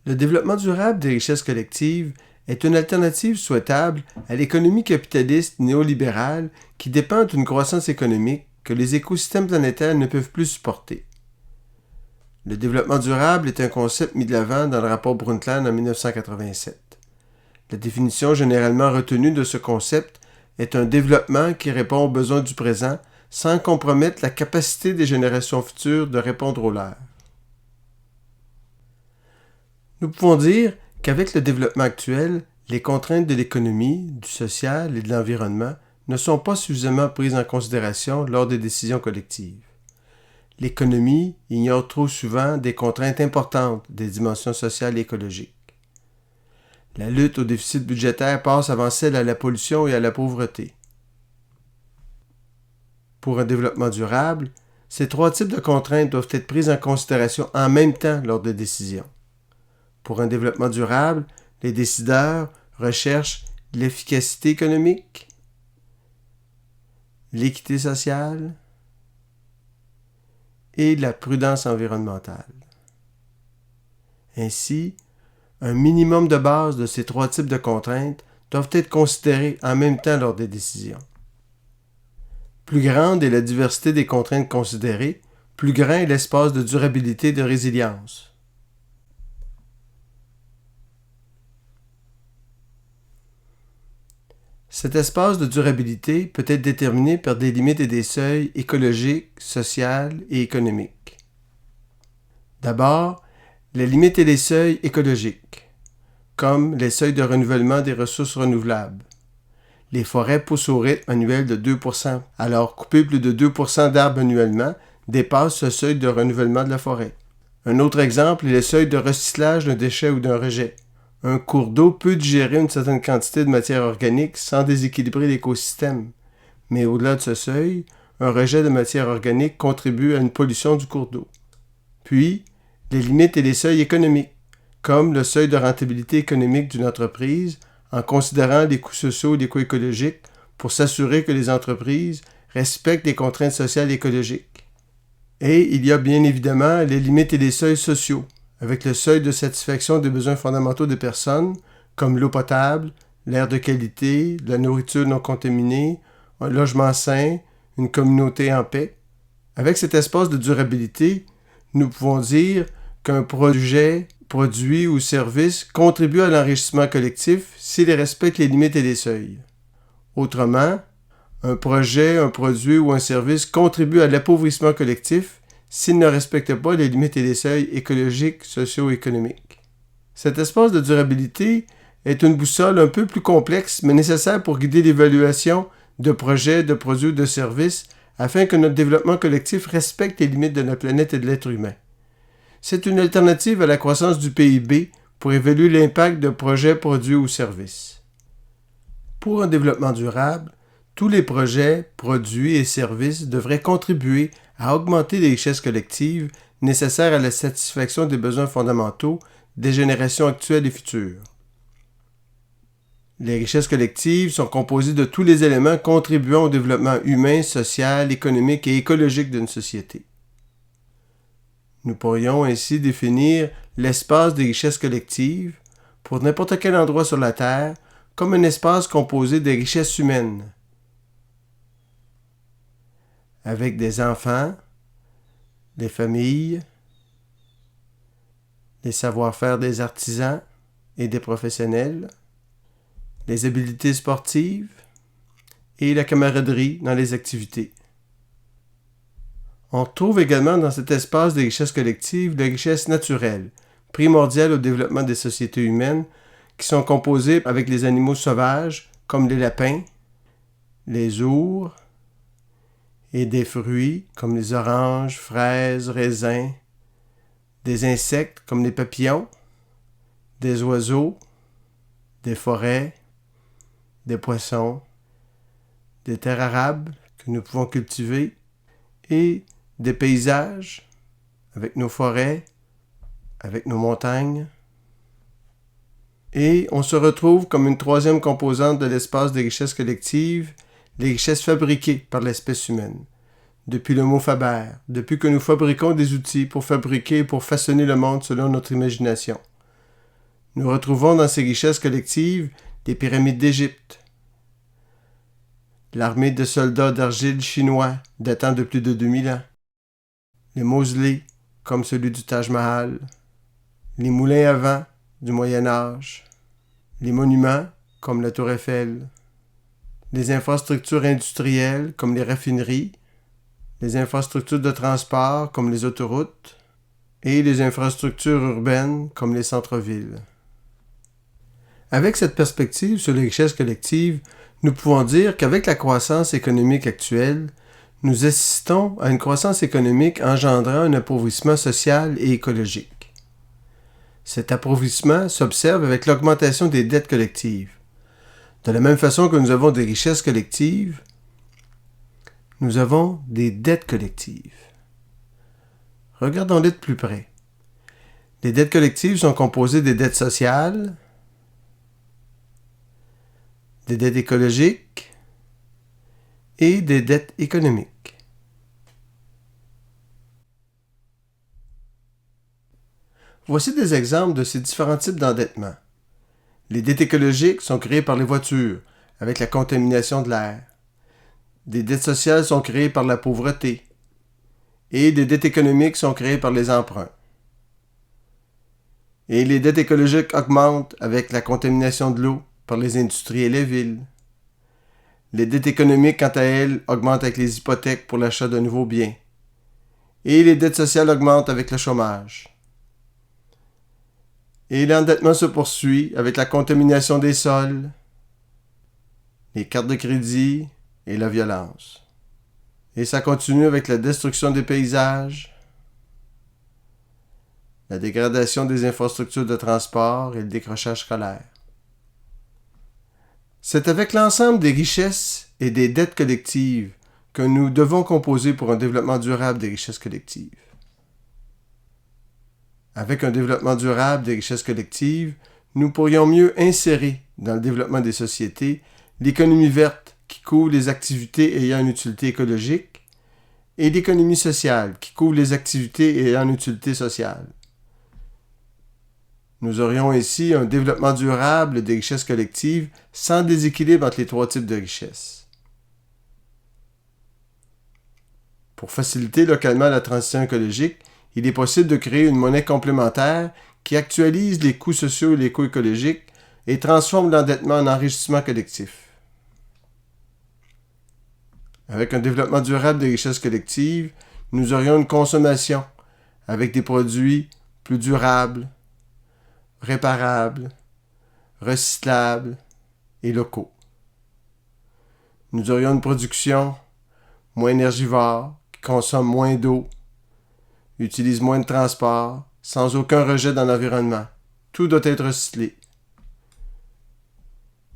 Le développement durable des richesses collectives est une alternative souhaitable à l'économie capitaliste néolibérale qui dépend d'une croissance économique que les écosystèmes planétaires ne peuvent plus supporter. Le développement durable est un concept mis de l'avant dans le rapport Brundtland en 1987. La définition généralement retenue de ce concept est un développement qui répond aux besoins du présent sans compromettre la capacité des générations futures de répondre aux leurs. Nous pouvons dire qu'avec le développement actuel, les contraintes de l'économie, du social et de l'environnement ne sont pas suffisamment prises en considération lors des décisions collectives. L'économie ignore trop souvent des contraintes importantes des dimensions sociales et écologiques. La lutte au déficit budgétaire passe avant celle à la pollution et à la pauvreté. Pour un développement durable, ces trois types de contraintes doivent être prises en considération en même temps lors des décisions. Pour un développement durable, les décideurs recherchent l'efficacité économique, l'équité sociale et la prudence environnementale. Ainsi, un minimum de base de ces trois types de contraintes doivent être considérés en même temps lors des décisions. Plus grande est la diversité des contraintes considérées, plus grand est l'espace de durabilité et de résilience. Cet espace de durabilité peut être déterminé par des limites et des seuils écologiques, sociaux et économiques. D'abord, les limites et les seuils écologiques, comme les seuils de renouvellement des ressources renouvelables. Les forêts poussent au rythme annuel de 2%, alors couper plus de 2% d'arbres annuellement dépasse ce seuil de renouvellement de la forêt. Un autre exemple est le seuil de recyclage d'un déchet ou d'un rejet. Un cours d'eau peut digérer une certaine quantité de matière organique sans déséquilibrer l'écosystème. Mais au-delà de ce seuil, un rejet de matière organique contribue à une pollution du cours d'eau. Puis, les limites et les seuils économiques, comme le seuil de rentabilité économique d'une entreprise, en considérant les coûts sociaux et les coûts écologiques pour s'assurer que les entreprises respectent les contraintes sociales et écologiques. Et il y a bien évidemment les limites et les seuils sociaux, avec le seuil de satisfaction des besoins fondamentaux des personnes, comme l'eau potable, l'air de qualité, la nourriture non contaminée, un logement sain, une communauté en paix. Avec cet espace de durabilité, nous pouvons dire qu'un projet, produit ou service contribue à l'enrichissement collectif s'il respecte les limites et les seuils. Autrement, un projet, un produit ou un service contribue à l'appauvrissement collectif s'il ne respecte pas les limites et les seuils écologiques, socio-économiques. Cet espace de durabilité est une boussole un peu plus complexe, mais nécessaire pour guider l'évaluation de projets, de produits ou de services afin que notre développement collectif respecte les limites de notre planète et de l'être humain. C'est une alternative à la croissance du PIB pour évaluer l'impact de projets, produits ou services. Pour un développement durable, tous les projets, produits et services devraient contribuer à augmenter les richesses collectives nécessaires à la satisfaction des besoins fondamentaux des générations actuelles et futures. Les richesses collectives sont composées de tous les éléments contribuant au développement humain, social, économique et écologique d'une société. Nous pourrions ainsi définir l'espace des richesses collectives, pour n'importe quel endroit sur la Terre, comme un espace composé des richesses humaines, avec des enfants, des familles, les savoir-faire des artisans et des professionnels, les habiletés sportives et la camaraderie dans les activités. On trouve également dans cet espace des richesses collectives les richesses naturelles, primordiales au développement des sociétés humaines, qui sont composées avec les animaux sauvages, comme les lapins, les ours, et des fruits, comme les oranges, fraises, raisins, des insectes, comme les papillons, des oiseaux, des forêts, des poissons, des terres arables que nous pouvons cultiver, et des paysages, avec nos forêts, avec nos montagnes. Et on se retrouve comme une troisième composante de l'espace des richesses collectives, les richesses fabriquées par l'espèce humaine. Depuis le mot Faber, depuis que nous fabriquons des outils pour fabriquer et pour façonner le monde selon notre imagination. Nous retrouvons dans ces richesses collectives les pyramides d'Égypte, l'armée de soldats d'argile chinois datant de plus de 2000 ans, les mausolées comme celui du Taj Mahal, les moulins à vent du Moyen Âge, les monuments comme la Tour Eiffel, les infrastructures industrielles comme les raffineries, les infrastructures de transport comme les autoroutes et les infrastructures urbaines comme les centres-villes. Avec cette perspective sur les richesses collectives, nous pouvons dire qu'avec la croissance économique actuelle, nous assistons à une croissance économique engendrant un appauvrissement social et écologique. Cet appauvrissement s'observe avec l'augmentation des dettes collectives. De la même façon que nous avons des richesses collectives, nous avons des dettes collectives. Regardons-les de plus près. Les dettes collectives sont composées des dettes sociales, des dettes écologiques et des dettes économiques. Voici des exemples de ces différents types d'endettement. Les dettes écologiques sont créées par les voitures, avec la contamination de l'air. Des dettes sociales sont créées par la pauvreté. Et des dettes économiques sont créées par les emprunts. Et les dettes écologiques augmentent avec la contamination de l'eau par les industries et les villes. Les dettes économiques, quant à elles, augmentent avec les hypothèques pour l'achat de nouveaux biens. Et les dettes sociales augmentent avec le chômage. Et l'endettement se poursuit avec la contamination des sols, les cartes de crédit et la violence. Et ça continue avec la destruction des paysages, la dégradation des infrastructures de transport et le décrochage scolaire. C'est avec l'ensemble des richesses et des dettes collectives que nous devons composer pour un développement durable des richesses collectives. Avec un développement durable des richesses collectives, nous pourrions mieux insérer dans le développement des sociétés l'économie verte qui couvre les activités ayant une utilité écologique et l'économie sociale qui couvre les activités ayant une utilité sociale. Nous aurions ici un développement durable des richesses collectives sans déséquilibre entre les trois types de richesses. Pour faciliter localement la transition écologique, il est possible de créer une monnaie complémentaire qui actualise les coûts sociaux et les coûts écologiques et transforme l'endettement en enrichissement collectif. Avec un développement durable des richesses collectives, nous aurions une consommation avec des produits plus durables, réparables, recyclables et locaux. Nous aurions une production moins énergivore, qui consomme moins d'eau, utilise moins de transport, sans aucun rejet dans l'environnement. Tout doit être recyclé.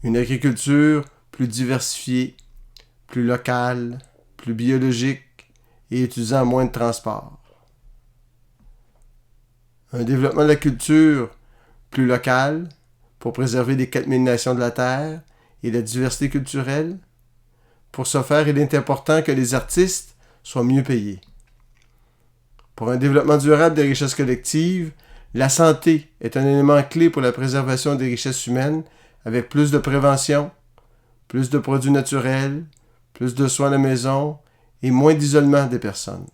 Une agriculture plus diversifiée, plus locale, plus biologique et utilisant moins de transport. Un développement de la culture plus local pour préserver les 4000 nations de la Terre et la diversité culturelle. Pour ce faire, il est important que les artistes soient mieux payés. Pour un développement durable des richesses collectives, la santé est un élément clé pour la préservation des richesses humaines avec plus de prévention, plus de produits naturels, plus de soins à la maison et moins d'isolement des personnes.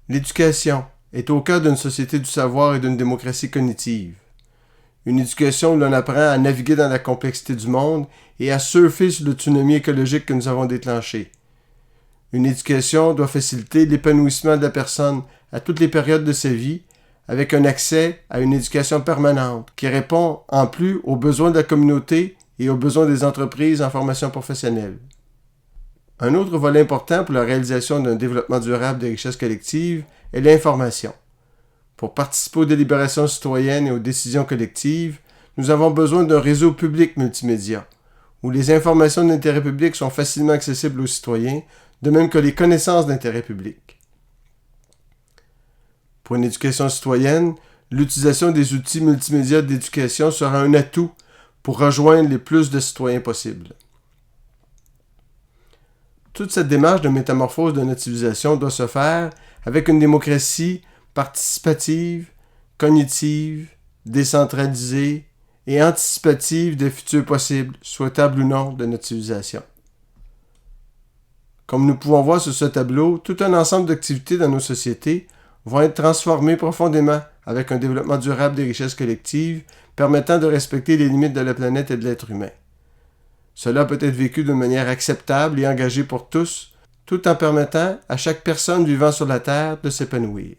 L'éducation est au cœur d'une société du savoir et d'une démocratie cognitive. Une éducation où l'on apprend à naviguer dans la complexité du monde et à surfer sur le tsunami écologique que nous avons déclenché. Une éducation doit faciliter l'épanouissement de la personne à toutes les périodes de sa vie, avec un accès à une éducation permanente qui répond en plus aux besoins de la communauté et aux besoins des entreprises en formation professionnelle. Un autre volet important pour la réalisation d'un développement durable des richesses collectives est l'information. Pour participer aux délibérations citoyennes et aux décisions collectives, nous avons besoin d'un réseau public multimédia, où les informations d'intérêt public sont facilement accessibles aux citoyens, de même que les connaissances d'intérêt public. Pour une éducation citoyenne, l'utilisation des outils multimédia d'éducation sera un atout pour rejoindre le plus de citoyens possible. Toute cette démarche de métamorphose de notre civilisation doit se faire avec une démocratie participative, cognitive décentralisée et anticipative des futurs possibles, souhaitables ou non, de notre civilisation. Comme nous pouvons voir sur ce tableau, tout un ensemble d'activités dans nos sociétés vont être transformées profondément avec un développement durable des richesses collectives permettant de respecter les limites de la planète et de l'être humain. Cela peut être vécu d'une manière acceptable et engagée pour tous, tout en permettant à chaque personne vivant sur la Terre de s'épanouir.